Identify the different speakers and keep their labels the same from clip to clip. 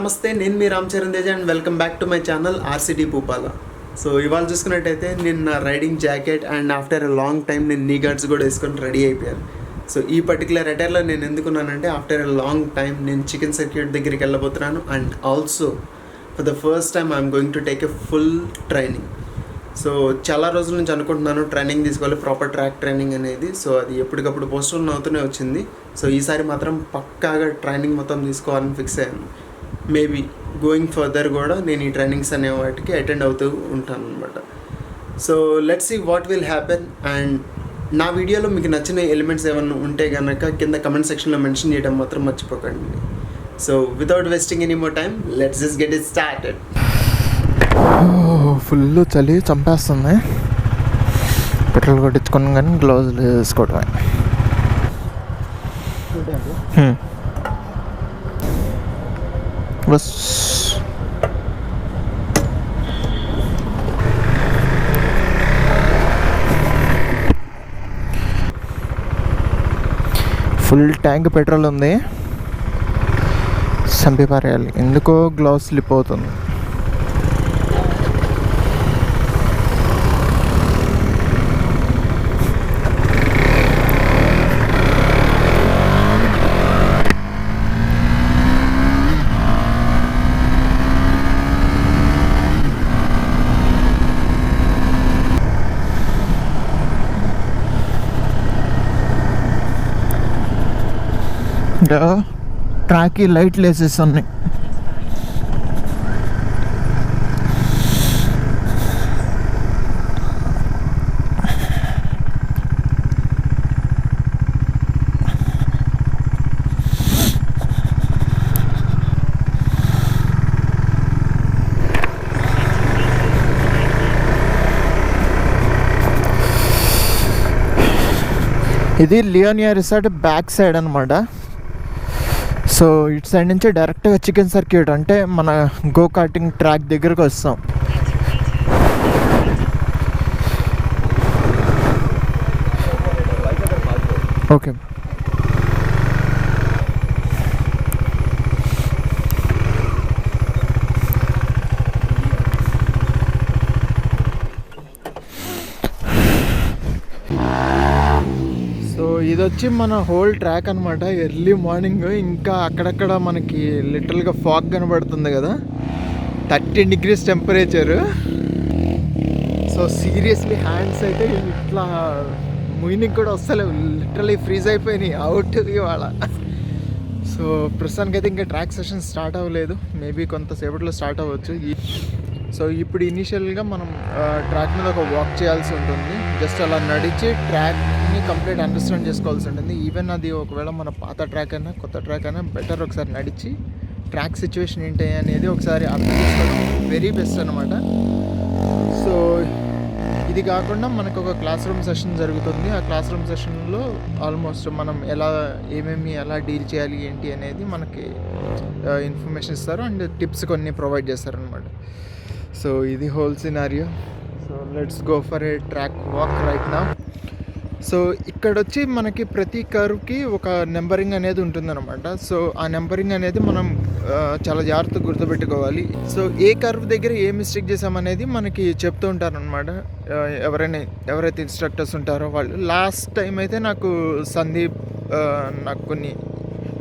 Speaker 1: నమస్తే, నేను మీ Ram Charan Teja and welcome back to my channel RCT Bhupala. So ఇవాళ చూసుకున్నట్టయితే నేను నా riding jacket and after a long time నేను నీ గార్డ్స్ కూడా వేసుకొని రెడీ అయిపోయాను. సో ఈ పర్టికులర్ అటైర్లో నేను ఎందుకున్నానంటే ఆఫ్టర్ ఎ లాంగ్ టైం నేను చికెన్ సర్క్యూట్ దగ్గరికి వెళ్ళబోతున్నాను and also for the first time I'm going to take a full training. So చాలా రోజుల నుంచి అనుకుంటున్నాను ట్రైనింగ్ తీసుకోవాలి, ప్రాపర్ ట్రాక్ ట్రైనింగ్ అనేది. సో అది ఎప్పటికప్పుడు పోస్ట్పోన్ అవుతూనే వచ్చింది. సో ఈసారి మాత్రం పక్కాగా ట్రైనింగ్ మొత్తం తీసుకోవాలని ఫిక్స్ అయ్యాను. మేబీ గోయింగ్ ఫర్దర్ కూడా నేను ఈ ట్రైనింగ్స్ అనే వాటికి అటెండ్ అవుతూ ఉంటాను అనమాట. So let's see what will happen. And నా వీడియోలో మీకు నచ్చిన ఎలిమెంట్స్ ఏమైనా ఉంటే కనుక కింద కమెంట్ సెక్షన్లో మెన్షన్ చేయడం మాత్రం మర్చిపోకండి. So without wasting any more time, let's just get it started.
Speaker 2: Full చలి చంపేస్తుంది. పెట్రోల్ కొట్టించుకున్నాం కానీ గ్లౌజులు వేసుకోవటమే. బస్ ఫుల్ ట్యాంక్ పెట్రోల్ ఉంది, చంపి పారేయాలి. ఎందుకో గ్లౌస్ స్లిప్ అవుతుంది. ట్రాక్కి లైట్లు వేసేస్తున్నాయి. ఇది లియోనియా రిసార్ట్ బ్యాక్ సైడ్ అనమాట. సో ఇటు సైడ్ నుంచి డైరెక్ట్గా చికెన్ సర్క్యూట్ అంటే మన గో కార్టింగ్ ట్రాక్ దగ్గరకు వస్తాం. ఓకే, ఇది వచ్చి మన హోల్ ట్రాక్ అనమాట. ఎర్లీ మార్నింగ్ ఇంకా అక్కడక్కడ మనకి లిటరల్గా ఫాగ్ కనబడుతుంది కదా, 30 degrees temperature. So seriously hands అయితే ఇట్లా ముయినికి కూడా వస్తలేవు, లిటరలీ ఫ్రీజ్ అయిపోయినాయి అవుట్ ఇవాళ. సో ప్రస్తుతానికైతే ఇంకా ట్రాక్ సెషన్ స్టార్ట్ అవ్వలేదు, మేబీ కొంతసేపట్లో స్టార్ట్ అవ్వచ్చు. సో ఇప్పుడు ఇనీషియల్గా మనం ట్రాక్ మీద ఒక వాక్ చేయాల్సి ఉంటుంది. జస్ట్ అలా నడిచి ట్రాక్ని కంప్లీట్ అండర్స్టాండ్ చేసుకోవాల్సి ఉంటుంది. ఈవెన్ అది ఒకవేళ మన పాత ట్రాక్ అయినా కొత్త ట్రాక్ అయినా బెటర్ ఒకసారి నడిచి ట్రాక్ సిచ్యువేషన్ ఏంటి అనేది ఒకసారి అర్థం చేసుకోవడం వెరీ బెస్ట్ అనమాట. సో ఇది కాకుండా మనకు ఒక క్లాస్ రూమ్ సెషన్ జరుగుతుంది. ఆ క్లాస్ రూమ్ సెషన్లో ఆల్మోస్ట్ మనం ఏమేమి ఎలా డీల్ చేయాలి ఏంటి అనేది మనకి ఇన్ఫర్మేషన్ ఇస్తారు అండ్ టిప్స్ కొన్ని ప్రొవైడ్ చేస్తారనమాట. సో ఇది whole scenario. So let's go for a track walk right now. So ఇక్కడ వచ్చి మనకి ప్రతి కర్వ్కి ఒక నెంబరింగ్ అనేది ఉంటుందన్నమాట. సో ఆ నెంబరింగ్ అనేది మనం చాలా జాగ్రత్తగా గుర్తుపెట్టుకోవాలి. సో ఏ కర్వ్ దగ్గర ఏ మిస్టేక్ చేసామనేది మనకి చెప్తూ ఉంటారనమాట ఎవరైతే ఇన్స్ట్రక్టర్స్ ఉంటారో వాళ్ళు. లాస్ట్ టైం అయితే నాకు సందీప్ నాకు కొన్ని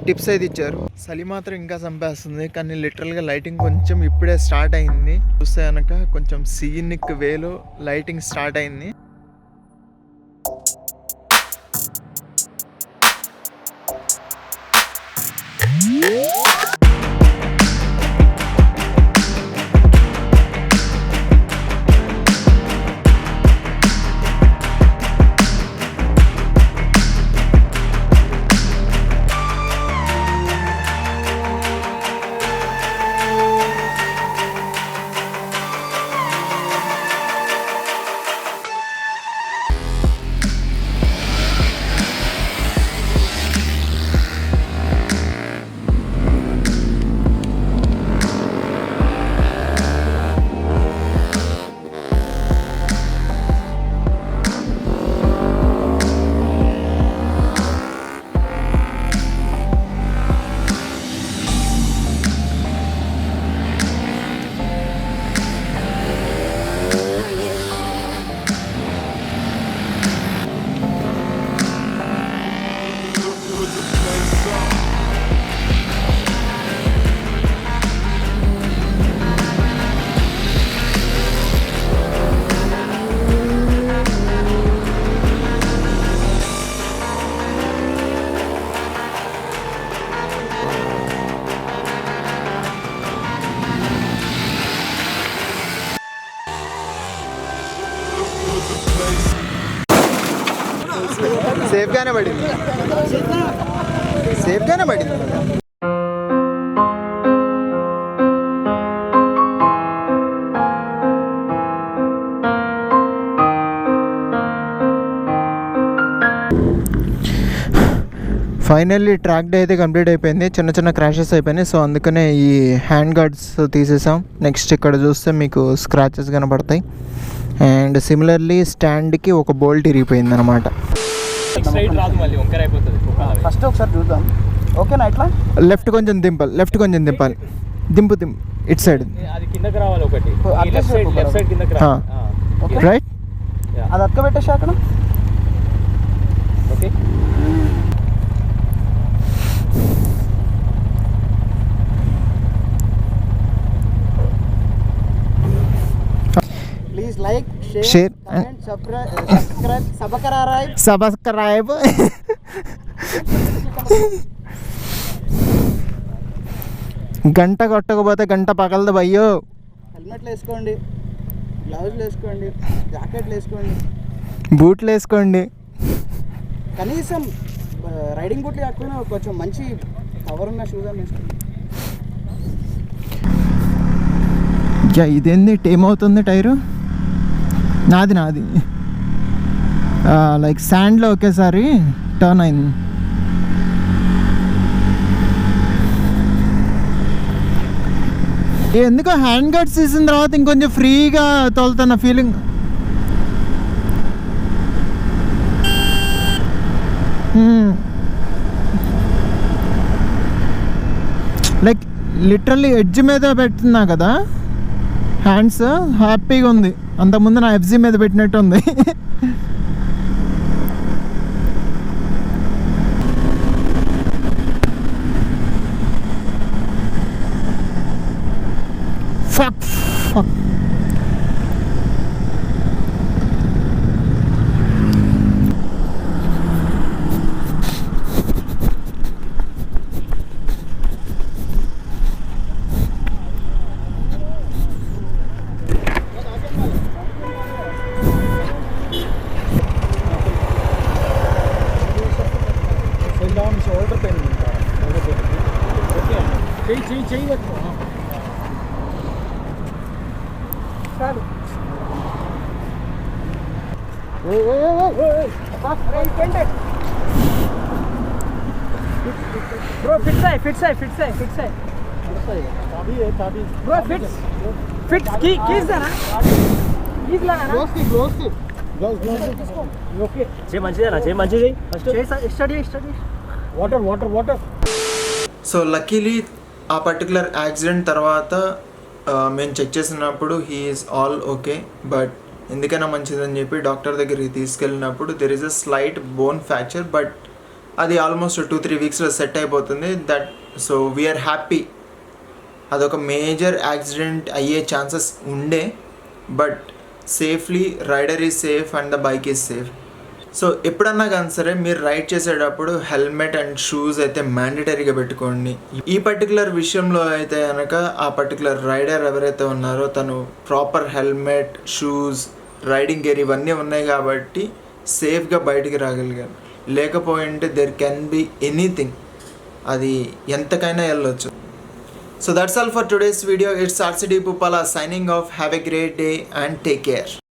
Speaker 2: టిప్స్ అయితే ఇచ్చారు. చలి మాత్రం ఇంకా చంపేస్తుంది, కానీ లిటరల్గా లైటింగ్ కొంచెం ఇప్పుడే స్టార్ట్ అయింది. చూస్తే కనుక కొంచెం సీనిక్ వేలో లైటింగ్ స్టార్ట్ అయింది. సేఫ్గానే పడింది, సేఫ్గానే పడింది. ఫైనల్లీ ట్రాక్ డే అయితే కంప్లీట్ అయిపోయింది. చిన్న చిన్న క్రాషెస్ అయిపోయినాయి, సో అందుకనే ఈ హ్యాండ్ గార్డ్స్ తీసేసాం. నెక్స్ట్ ఇక్కడ చూస్తే మీకు స్క్రాచెస్ కనబడతాయి. అండ్ సిమిలర్లీ స్టాండ్కి ఒక బోల్ట్ ఇరిగిపోయింది అనమాట.
Speaker 3: ఫస్ట్ ఒకసారి చూద్దాం, ఓకేనా? ఇట్లా
Speaker 2: లెఫ్ట్ కొంచెం దింపాలి, లెఫ్ట్ కొంచెం దింపాలి. దింపు ఇటు సైడ్ రైట్.
Speaker 3: అది అక్క పెట్టేసి అక్కడ. Okay, please like, share, comment,
Speaker 2: subscribe. గంట కొట్టకపోతే గంట పగలదు భయ్యో.
Speaker 3: హెల్మెట్లు వేసుకోండి, గ్లౌజులు వేసుకోండి, జాకెట్లు వేసుకోండి,
Speaker 2: బూట్లు వేసుకోండి.
Speaker 3: కనీసం రైడింగ్ బూట్లు కాకపోయినా కొంచెం మంచి కవర్ ఉన్న షూస్ అని వేసుకోండి.
Speaker 2: ఇదేంది ఏమవుతుంది టైరు? నాది లైక్ శాండ్లో ఒకేసారి టర్న్ అయింది. ఎందుకో హ్యాండ్ గార్డ్స్ తీసిన తర్వాత ఇంకొంచెం ఫ్రీగా తోలుతున్న ఫీలింగ్. లైక్ లిటరల్లీ ఎడ్జ్ మీద పెడుతున్నా కదా హ్యాండ్స్, హ్యాపీగా ఉంది. అంతకుముందు నా ఎఫ్జీ మీద పెట్టినట్టు ఉంది. Fuck.
Speaker 3: షోల్డర్ పెయిన్ చెయ్యి పెట్టుకో చాలు. బ్రో ఫిట్స్ అయ్యి బ్రో ఫిట్స్ కీస్ దానా కీస్ లానా ఓకే. చేయి మంచిది first study water.
Speaker 1: So luckily ఆ పర్టికులర్ యాక్సిడెంట్ తర్వాత మేము చెక్ చేసినప్పుడు he is all okay. But ఎందుకైనా మంచిదని చెప్పి డాక్టర్ దగ్గరికి తీసుకెళ్ళినప్పుడు there is a slight bone fracture, but అది ఆల్మోస్ట్ 2-3 వీక్స్లో సెట్ అయిపోతుంది. That so we're happy. అదొక మేజర్ యాక్సిడెంట్ అయ్యే ఛాన్సెస్ ఉండే, but safely rider is safe and the bike is safe. So ఎప్పుడన్నా కానీ సరే మీరు రైడ్ చేసేటప్పుడు హెల్మెట్ అండ్ షూస్ అయితే మ్యాండేటరీగా పెట్టుకోండి. ఈ పర్టికులర్ విషయంలో అయితే కనుక ఆ పర్టికులర్ రైడర్ ఎవరైతే ఉన్నారో తను proper helmet, shoes, riding gear ఇవన్నీ ఉన్నాయి కాబట్టి సేఫ్గా బయటికి రాగలిగారు. లేకపోయింటే దెర్ కెన్ బి ఎనీథింగ్, అది ఎంతకైనా వెళ్ళొచ్చు. So that's all for today's video. It's RCD Pupala signing off. Have a great day and take care.